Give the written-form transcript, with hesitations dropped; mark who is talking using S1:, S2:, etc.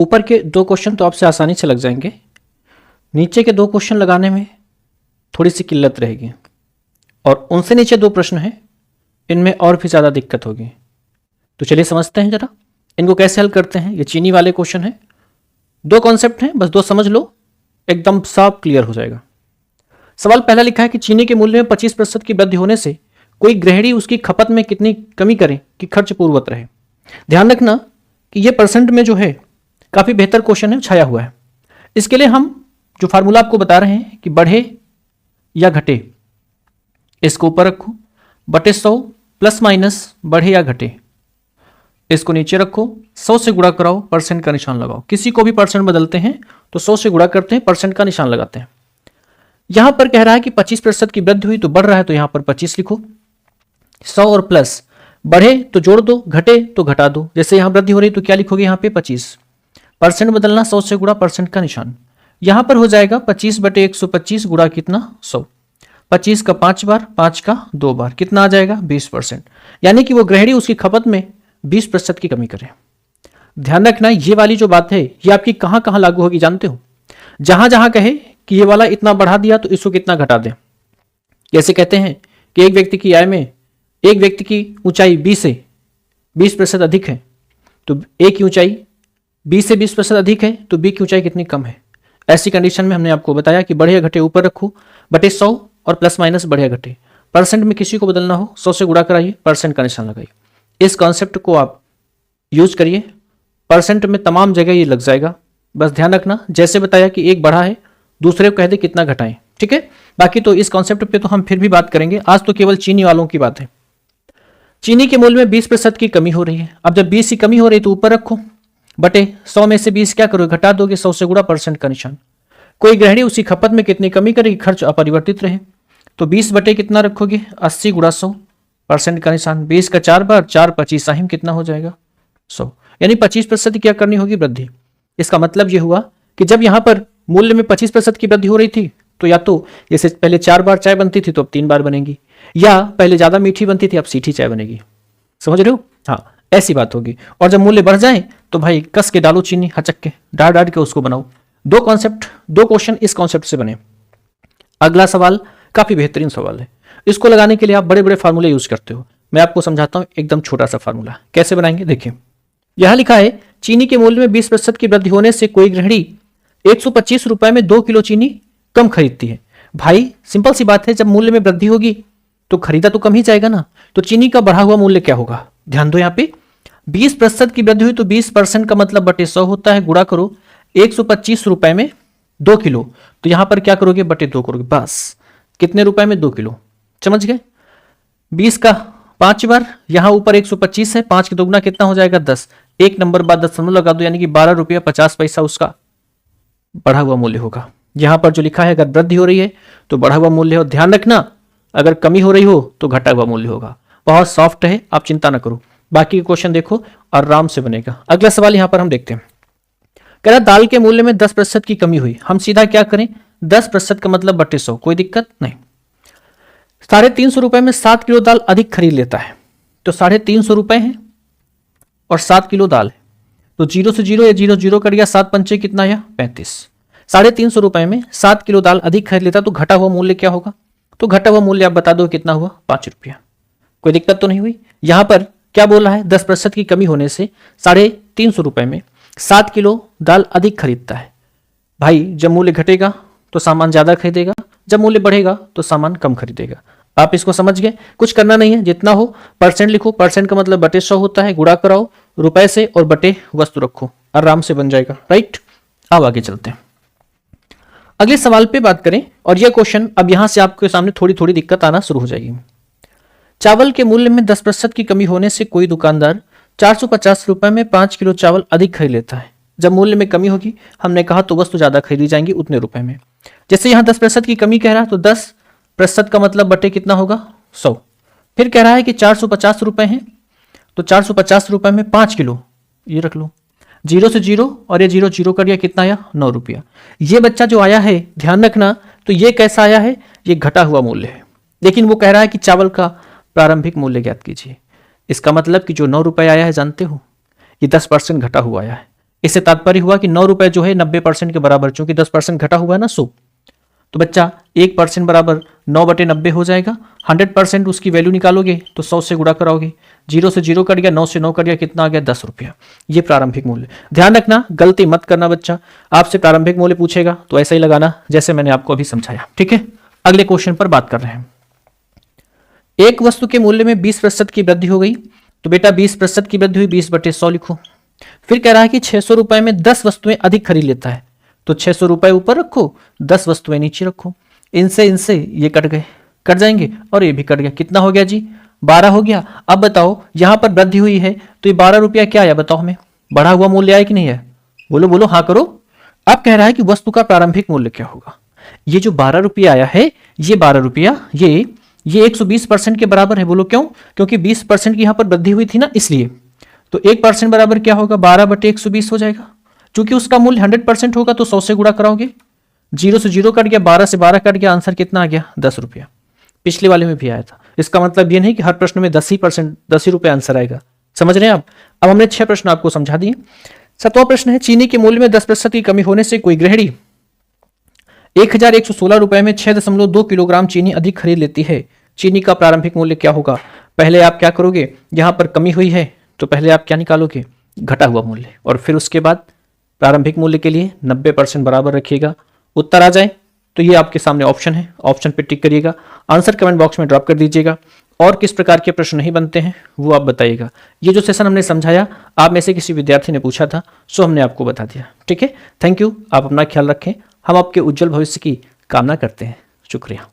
S1: ऊपर के 2 क्वेश्चन तो आपसे आसानी से लग जाएंगे, नीचे के 2 क्वेश्चन लगाने में थोड़ी सी किल्लत रहेगी, और उनसे नीचे 2 प्रश्न हैं, इनमें और भी ज़्यादा दिक्कत होगी। तो चलिए समझते हैं जरा इनको कैसे हल करते हैं। ये चीनी वाले क्वेश्चन हैं, 2 कॉन्सेप्ट हैं, बस 2 समझ लो, एकदम साफ क्लियर हो जाएगा। सवाल पहला लिखा है कि चीनी के मूल्य में 25% की वृद्धि होने से कोई गृहिणी उसकी खपत में कितनी कमी करे कि खर्च पूर्ववत रहे। ध्यान रखना कि ये परसेंट में जो है काफ़ी बेहतर क्वेश्चन है, छाया हुआ है। इसके लिए हम जो फार्मूला आपको बता रहे हैं कि बढ़े या घटे, इसको ऊपर रखो, बटे 100 प्लस माइनस बढ़े या घटे, इसको नीचे रखो, 100 से गुणा कराओ, परसेंट का निशान लगाओ। किसी को भी परसेंट बदलते हैं तो 100 से गुणा करते हैं, परसेंट का निशान लगाते हैं। यहां पर कह रहा है कि 25% की वृद्धि हुई तो बढ़ रहा है, तो यहां पर 25 लिखो। 100 और प्लस, बढ़े तो जोड़ दो, घटे तो घटा दो। जैसे यहां वृद्धि हो रही तो क्या लिखोगे यहां पे 25, परसेंट बदलना, 100 से गुणा, परसेंट का निशान। यहां पर हो जाएगा 25 बटे 125 गुणा कितना 100, 25 का 5 बार, 5 का 2 बार, कितना आ जाएगा 20%। यानी कि वो गृहिणी उसकी खपत में 20% की कमी करे। ध्यान रखना ये वाली जो बात है ये आपकी कहां कहां लागू होगी जानते हो? जहां जहां कहे कि ये वाला इतना बढ़ा दिया तो इसको कितना घटा दें। जैसे कहते हैं कि एक व्यक्ति की आय में एक व्यक्ति की ऊंचाई 20 से 20% अधिक है, तो ए की ऊंचाई 20 से 20% अधिक है तो बी की ऊंचाई कितनी कम है। ऐसी कंडीशन में हमने आपको बताया कि बढ़े या घटे ऊपर रखो, बटे 100 और प्लस माइनस बढ़े या घटे। परसेंट में किसी को बदलना हो 100 से गुणा कराइए, परसेंट का निशान लगाइए। इस कॉन्सेप्ट को आप यूज करिए, परसेंट में तमाम जगह ये लग जाएगा। बस ध्यान रखना जैसे बताया कि एक बढ़ा है, दूसरे को कह दे कितना घटाएं, ठीक है। बाकी तो इस कॉन्सेप्ट पे तो हम फिर भी बात करेंगे, आज तो केवल चीनी वालों की बात है। चीनी के मूल्य में 20% की कमी हो रही है। अब जब 20 की कमी हो रही है तो ऊपर रखो, बटे 100 में से 20 क्या करोगे घटा दोगे, 100 से गुणा, परसेंट का निशान। कोई गृहिणी उसकी खपत में कितनी कमी करेगी, खर्च अपरिवर्तित रहे, तो 20 बटे कितना रखोगे 80 गुणा 100, परसेंट का निशान। 20 का 4 बार, 4 25 साहिम कितना हो जाएगा 100। यानी 25% क्या करनी होगी वृद्धि। इसका मतलब यह हुआ कि जब यहां पर मूल्य में 25% की वृद्धि हो रही थी तो या तो जैसे पहले 4 बार चाय बनती थी तो अब 3 बार बनेगी, या पहले ज्यादा मीठी बनती थी अब सीठी चाय बनेगी। समझ रहे हो? हाँ, ऐसी बात होगी। और जब मूल्य बढ़ जाए तो भाई कस के डालो चीनी, हचक के डाल डाल के उसको बनाओ। 2 कॉन्सेप्ट, 2 क्वेश्चन इस कॉन्सेप्ट से बने। अगला सवाल काफी बेहतरीन सवाल है, इसको लगाने के लिए आप बड़े बड़े फार्मूले यूज करते हो। मैं आपको समझाता हूं एकदम छोटा सा फार्मूला कैसे बनाएंगे। देखिए यहां लिखा है चीनी के मूल्य में 20% की वृद्धि होने से कोई गृहिणी 125 रुपए में 2 किलो चीनी कम खरीदती है। भाई सिंपल सी बात है, जब मूल्य में वृद्धि होगी तो खरीदा तो कम ही जाएगा ना, तो चीनी का बढ़ा हुआ मूल्य क्या होगा। ध्यान दो यहाँ पे 20% की वृद्धि हुई तो 20% का मतलब बटे 100 होता है, गुणा करो 125 रुपए में 2 किलो, तो यहां पर क्या करोगे बटे 2 करोगे, बस कितने रुपए में 2 किलो। समझ गए? 20 का 5 बार, यहां ऊपर 125 है, 5 की दोगुना कितना हो जाएगा 10, एक नंबर बाद दशमलव लगा दो, यानी कि 12 रुपया 50 पैसा उसका बढ़ा हुआ मूल्य होगा। यहां पर जो लिखा है अगर वृद्धि हो रही है तो बढ़ा हुआ मूल्य हो, ध्यान रखना अगर कमी हो रही हो तो घटा हुआ मूल्य होगा। बहुत सॉफ्ट है, आप चिंता ना करो। बाकी के क्वेश्चन देखो आराम से बनेगा। अगला सवाल यहां पर हम देखते हैं, कह रहा दाल के मूल्य में 10% की कमी हुई। हम सीधा क्या करें, 10% का मतलब बटे 100, कोई दिक्कत नहीं। 350 रुपए में 7 किलो दाल अधिक खरीद लेता है, तो 350 रुपए है और 7 किलो दाल है, तो 0 से 0 या 0 0 कर गया, 7 पंचे कितना या 35। 350 रुपए में 7 किलो दाल अधिक खरीद लेता, तो घटा हुआ मूल्य क्या होगा, तो घटा हुआ मूल्य आप बता दो कितना हुआ 5 रुपया। कोई दिक्कत तो नहीं हुई। यहां पर क्या बोल रहा है, 10% की कमी होने से 350 रुपए में 7 किलो दाल अधिक खरीदता है। भाई जब मूल्य घटेगा तो सामान ज्यादा खरीदेगा, जब मूल्य बढ़ेगा तो सामान कम खरीदेगा। आप इसको समझ गए, कुछ करना नहीं है, जितना हो परसेंट लिखो, परसेंट का मतलब बटे 100 होता है, गुणा कराओ रुपए से और बटे वस्तु रखो, आराम से बन जाएगा। राइट, अब आगे चलते हैं, अगले सवाल पे बात करें। और यह क्वेश्चन अब यहां से आपके सामने थोड़ी थोड़ी दिक्कत आना शुरू हो जाएगी। चावल के मूल्य में 10% की कमी होने से कोई दुकानदार 450 रुपए में 5 किलो चावल अधिक खरीद लेता है। जब मूल्य में कमी होगी, हमने कहा तो वस्तु ज्यादा खरीदी जाएंगी उतने रुपए में। जैसे यहां 10% की कमी कह रहा है तो 10% का मतलब बटे कितना होगा 100। फिर कह रहा है कि 450 रुपए हैं, तो 450 रुपए में 5 किलो, ये रख लो, 0 से 0 और ये 0 0 कर दिया, कितना आया 9 रुपया। ये बच्चा जो आया है ध्यान रखना, तो ये कैसा आया है, ये घटा हुआ मूल्य है, लेकिन वो कह रहा है कि चावल का प्रारंभिक मूल्य ज्ञात कीजिए। इसका मतलब कि जो 9 रुपए आया है जानते हो, ये 10% घटा हुआ आया है। इससे तात्पर्य हुआ कि 9 रुपए जो है 90% के बराबर, चूंकि 10% घटा हुआ है ना 100, तो बच्चा 1% बराबर 9/90 हो जाएगा। 100% उसकी वैल्यू निकालोगे तो 100 से गुणा कराओगे, 0 से 0 कट गया, 9 से 9 कट गया, कितना आ गया 10 रुपया। ये प्रारंभिक मूल्य। ध्यान रखना, गलती मत करना बच्चा, आपसे प्रारंभिक मूल्य पूछेगा तो ऐसा ही लगाना जैसे मैंने आपको अभी समझाया। ठीक है, अगले क्वेश्चन पर बात कर रहे हैं। एक वस्तु के मूल्य में 20% की वृद्धि हो गई, तो बेटा 20% की वृद्धि हुई, 20/100 लिखो। फिर कह रहा है कि 600 रुपए में 10 वस्तुएं अधिक खरीद लेता है, तो 600 रुपए ऊपर रखो, 10 वस्तुएं नीचे रखो। इनसे ये कट गए, कट जाएंगे, और ये भी कट गया। कितना हो गया जी? 12 हो गया। अब बताओ यहां पर वृद्धि हुई है तो ये 12 रुपया क्या आया बताओ हमें? बढ़ा हुआ मूल्य आया कि नहीं है? बोलो बोलो, हाँ करो। अब कह रहा है कि वस्तु का प्रारंभिक मूल्य क्या होगा। ये जो 12 रुपया आया है, ये 12 रुपया ये 120% के बराबर है। बोलो क्यों? क्योंकि 20% की यहां पर वृद्धि हुई थी ना, इसलिए। तो 1% बराबर क्या होगा? 12/120 हो जाएगा। चूंकि उसका मूल्य 100% होगा तो 100 से गुणा कराओगे, 0 से 0 कट गया, 12 से 12 कट गया, आंसर कितना आ गया? 10 रुपया। पिछले वाले में भी आया था। इसका मतलब ये नहीं कि हर प्रश्न में 10 ही रुपए आंसर आएगा। समझ रहे हैं आप? अब हमने 6 प्रश्न आपको समझा दिए। 7वां प्रश्न है, चीनी के मूल्य में 10% की कमी होने से कोई गृहिणी 1116 रुपए में 6.2 किलोग्राम चीनी अधिक खरीद लेती है। चीनी का प्रारंभिक मूल्य क्या होगा? पहले आप क्या करोगे, यहां पर कमी हुई है तो पहले आप क्या निकालोगे? घटा हुआ मूल्य, और फिर उसके बाद प्रारंभिक मूल्य के लिए 90% बराबर रखिएगा। उत्तर आ जाए तो ये आपके सामने ऑप्शन है, ऑप्शन पे टिक करिएगा। आंसर कमेंट बॉक्स में ड्रॉप कर दीजिएगा। और किस प्रकार के प्रश्न नहीं बनते हैं वो आप बताइएगा। ये जो सेशन हमने समझाया, आप में से किसी विद्यार्थी ने पूछा था, सो हमने आपको बता दिया। ठीक है, थैंक यू। आप अपना ख्याल रखें। हम आपके उज्जवल भविष्य की कामना करते हैं। शुक्रिया।